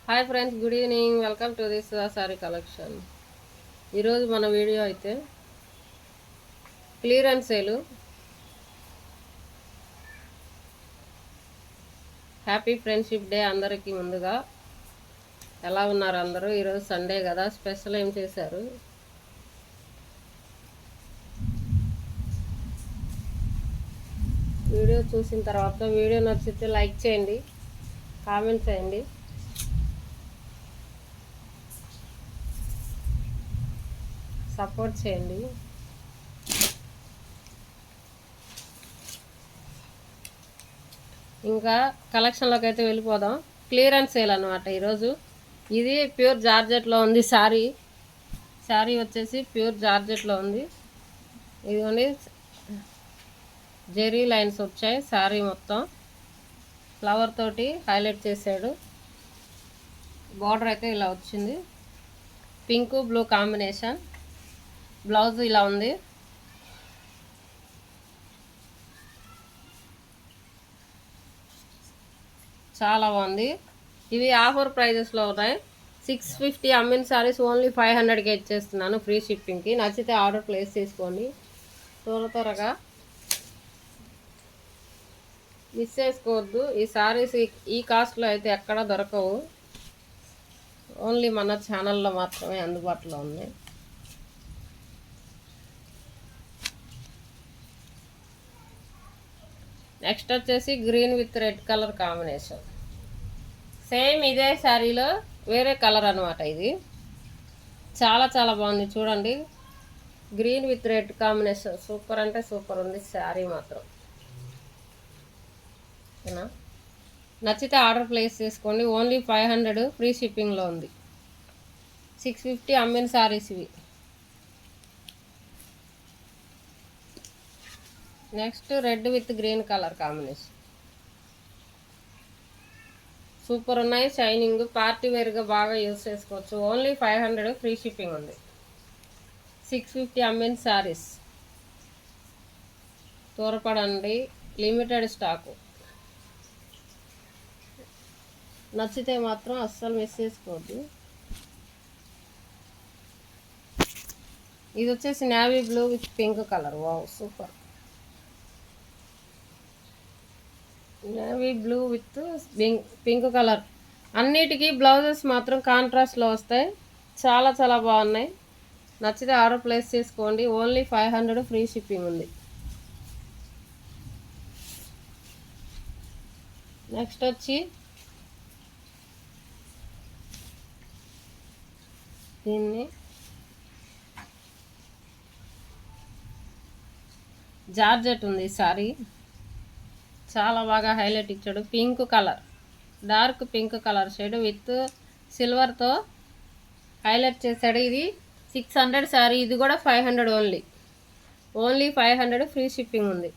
Hi friends, good evening. Welcome to this sorry collection. ఈరోజు మన video అయితే clearance sale. Happy friendship day అందరికీ. ముందుగా ఎలా ఉన్నారు అందరూ? ఈరోజు సండే కదా, స్పెషల్ ఏం చేశారు? వీడియో చూసిన తర్వాత వీడియో నచ్చితే లైక్ చేయండి, కామెంట్ చేయండి. సపోర్ట్ చేయండి. ఇంకా కలెక్షన్లోకి అయితే వెళ్ళిపోదాం. క్లియరెన్స్ సేల్ అనమాట ఈరోజు. ఇది ప్యూర్ జార్జెట్లో ఉంది శారీ వచ్చేసి ప్యూర్ జార్జెట్లో ఉంది. ఇదిగోండి, జెరీ లైన్స్ వచ్చాయి. శారీ మొత్తం ఫ్లవర్ తోటి హైలైట్ చేశాడు. బార్డర్ అయితే ఇలా వచ్చింది, పింక్ బ్లూ కాంబినేషన్. బ్లౌజ్ ఇలా ఉంది. చాలా బాగుంది. ఇవి ఆఫర్ ప్రైజెస్లో ఉన్నాయి. 650 అమ్మిన సారీస్ ఓన్లీ 500కి ఇచ్చేస్తున్నాను, ఫ్రీ షిప్పింగ్కి. నచ్చితే ఆర్డర్ ప్లేస్ చేసుకోండి. త్వరగా మిస్ చేసుకోవద్దు. ఈ సారీస్ ఈ కాస్ట్లో అయితే ఎక్కడా దొరకవు, ఓన్లీ మన ఛానల్లో మాత్రమే అందుబాటులో ఉన్నాయి. నెక్స్ట్ వచ్చేసి green with red colour combination. Same ఇదే శారీలో వేరే కలర్ అనమాట. ఇది చాలా బాగుంది చూడండి. Green with red combination super అంటే సూపర్ ఉంది శారీ మాత్రం. ఓకేనా? నచ్చితే ఆర్డర్ ప్లేస్ చేసుకోండి. ఓన్లీ 500 ఫ్రీ షిప్పింగ్లో ఉంది. 650 అమ్మిన శారీస్ ఇవి. Next red with green colour combination. Super ఉన్నాయి, షైనింగ్, పార్టీ వేర్గా బాగా యూజ్ చేసుకోవచ్చు. ఓన్లీ 500 ఫ్రీ షిప్పింగ్ ఉంది. 650 అమ్మిన శారీస్. త్వరపడండి, లిమిటెడ్ స్టాకు. నచ్చితే మాత్రం అస్సలు మిస్ చేసుకోవద్దు. ఇది వచ్చేసి navy blue with pink colour. Wow, super. Navy blue with pink colour. అన్నిటికీ బ్లౌజెస్ మాత్రం కాంట్రాస్ట్లో వస్తాయి. చాలా బాగున్నాయి. నచ్చితే ఆర్డర్ ప్లేస్ చేసుకోండి. ఓన్లీ 500 ఫ్రీ షిప్పింగ్ ఉంది. నెక్స్ట్ వచ్చి దీన్ని జార్జెట్ ఉంది సారీ. చాలా బాగా హైలైట్ ఇచ్చాడు. Pink colour, dark pink colour shade with సిల్వర్తో హైలైట్ చేశాడు. ఇది 600 శారీ. ఇది కూడా 500 ఓన్లీ 500 ఫ్రీ షిప్పింగ్ ఉంది.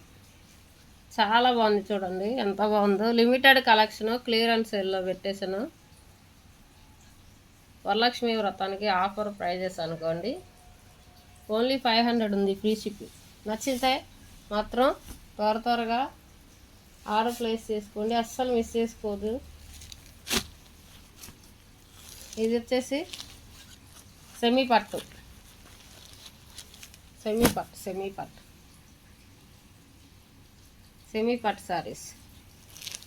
చాలా బాగుంది చూడండి, ఎంత బాగుందో. లిమిటెడ్ కలెక్షన్, క్లియరెన్స్ సేల్లో పెట్టేశాను. వరలక్ష్మి వ్రతానికి ఆఫర్ ప్రైజెస్ అనుకోండి. ఓన్లీ 500 ఉంది ఫ్రీ షిప్పింగ్. నచ్చితే మాత్రం త్వరగా ఆర్డర్ ప్లేస్ చేసుకోండి, అస్సలు మిస్ చేసుకోవద్దు. ఇది వచ్చేసి సెమీ పట్టు శారీస్.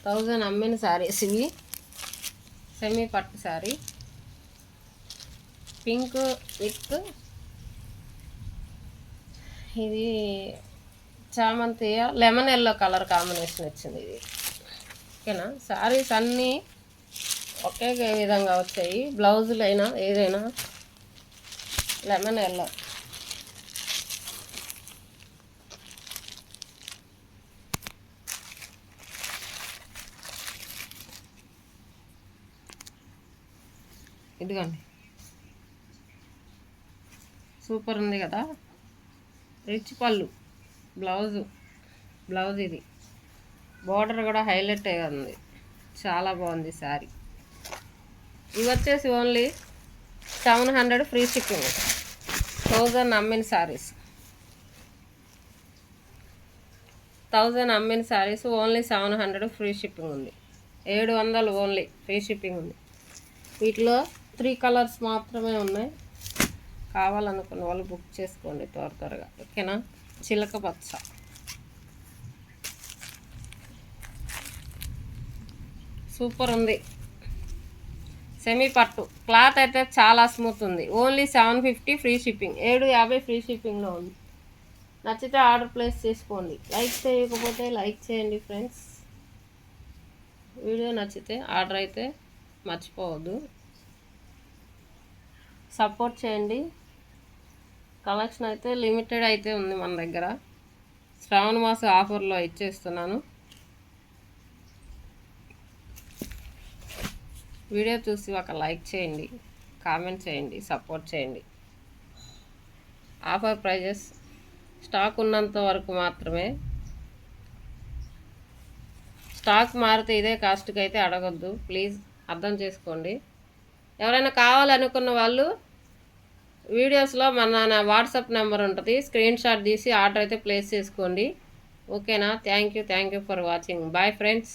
1000 అమ్మిన శారీస్ ఇవి. సెమీ పట్టు శారీ, పింక్ విత్ ఇది చామంతి లెమన్ ఎల్లో కలర్ కాంబినేషన్ వచ్చింది ఇది. ఓకేనా? శారీస్ అన్నీ ఒకే విధంగా వచ్చాయి. బ్లౌజులు అయినా ఏదైనా లెమన్ ఎల్లో. ఇదిగోండి, సూపర్ ఉంది కదా. రిచ్ పళ్ళు, బ్లౌజ్ ఇది. బార్డర్ కూడా హైలైట్ అయ్యి ఉంది. చాలా బాగుంది శారీ. ఇవి వచ్చేసి ఓన్లీ 700 ఫ్రీ షిప్పింగ్. 1000 అమ్మిన శారీస్. 1000 అమ్మిన శారీస్ ఓన్లీ 700 ఫ్రీ షిప్పింగ్ ఉంది. 700 ఓన్లీ ఫ్రీ షిప్పింగ్ ఉంది. వీటిలో 3 కలర్స్ మాత్రమే ఉన్నాయి. కావాలనుకున్న వాళ్ళు బుక్ చేసుకోండి త్వరగా, ఓకేనా. చిలక పచ్చ, సూపర్ ఉంది. సెమీ పట్టు క్లాత్ అయితే చాలా స్మూత్ ఉంది. ఓన్లీ 750 ఫ్రీ షిప్పింగ్, 750 ఫ్రీ షిప్పింగ్లో ఉంది. నచ్చితే ఆర్డర్ ప్లేస్ చేసుకోండి. లైక్ చేయకపోతే లైక్ చేయండి ఫ్రెండ్స్. వీడియో నచ్చితే ఆర్డర్ అయితే మర్చిపోవద్దు, సపోర్ట్ చేయండి. కలెక్షన్ అయితే లిమిటెడ్ అయితే ఉంది మన దగ్గర. శ్రావణ మాస ఆఫర్లో ఇచ్చేస్తున్నాను. వీడియో చూసి ఒక లైక్ చేయండి, కామెంట్ చేయండి, సపోర్ట్ చేయండి. ఆఫర్ ప్రైజెస్ స్టాక్ ఉన్నంత వరకు మాత్రమే. స్టాక్ మారితే ఇదే కాస్ట్కి అయితే అడగొద్దు, ప్లీజ్ అర్థం చేసుకోండి. ఎవరైనా కావాలనుకున్న వాళ్ళు వీడియోస్లో నా వాట్సాప్ నెంబర్ ఉంటుంది, స్క్రీన్ షాట్ తీసి ఆర్డర్ అయితే ప్లేస్ చేసుకోండి, ఓకేనా. Thank you for watching. Bye friends.